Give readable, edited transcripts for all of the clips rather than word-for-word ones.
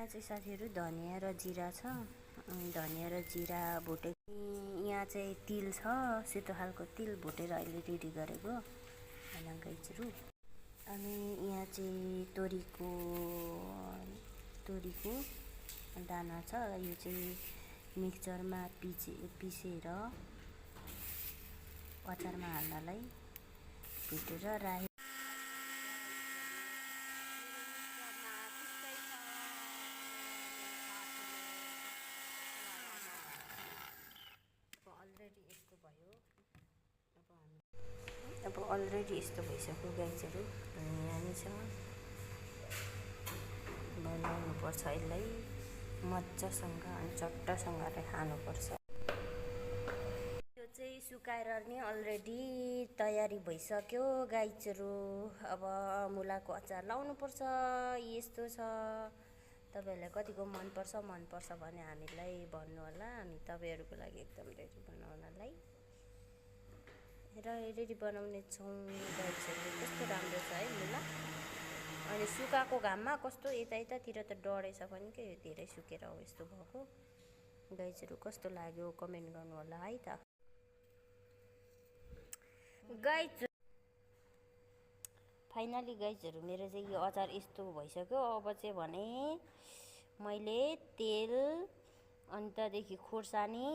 यहाँ चाहिँ साथीहरू धनिया र जिरा छ। धनिया र जिरा भुटे। यहाँ चाहिँ तिल छ, सेतो खालको तिल भुटेर अहिले रेडी गरेको गाइजहरू। अनि यहाँ चाहिँ तोरीको दाना छ। यो चाहिँ मिक्सचरमा पिसेर अचारमा हाल्नलाई भुटेर राखेको। अब अलरेडी यस्तो भइसक्यो गाइजहरू। यहाँ छ, बनाउनुपर्छ यसलाई मजासँग अनि चट्टसँग खानुपर्छ। यो चाहिँ सुकाएर नि अलरेडी तयारी भइसक्यो गाइजहरू। अब मुलाको अचार लाउनुपर्छ। यस्तो छ, तपाईँहरूलाई कतिको मनपर्छ भने हामीलाई भन्नु होला। अनि तपाईँहरूको लागि एकदम रेडी बनाउनलाई रेडी बनाउने छौँ गाइजहरू। कस्तो राम्रो छ है मुला। अनि सुकाएको घाममा कस्तो यतातिर त डढेछ पनि के, धेरै सुकेर हो यस्तो भएको। गाइजहरू कस्तो लाग्यो कमेन्ट गर्नु होला है त गाइज। फाइनली गाइजहरू मेरो चाहिँ यो अचार यस्तो भइसक्यो। अब चाहिँ भने मैले तेल अनि त्यहाँदेखि खोर्सानी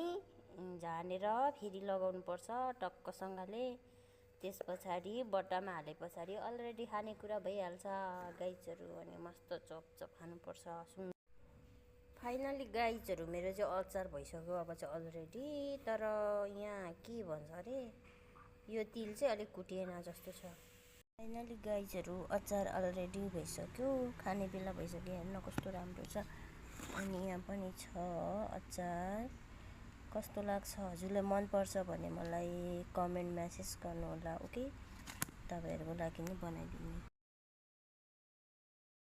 झानेर फेरि लगाउनु पर्छ टक्कसँगले। त्यस पछाडि बट्टामा हाले पछाडि अलरेडी खानेकुरा भइहाल्छ गाइजहरू। अनि मस्त चपचप खानुपर्छ। फाइनली गाइजहरू मेरो चाहिँ अचार भइसक्यो अब चाहिँ अलरेडी। तर यहाँ के भन्छ अरे, यो तिल चाहिँ अलिक कुटिएन जस्तो छ। फाइनली गाइजहरू अचार अलरेडी भइसक्यो, खाने बेला भइसक्यो। हेर्न कस्तो राम्रो छ। अनि यहाँ पनि छ अचार। कस्तो लाग्छ, हजुरलाई मनपर्छ भने मलाई कमेन्ट म्यासेज गर्नु होला। ओके, तपाईँहरूको लागि नै बनाइदिनु।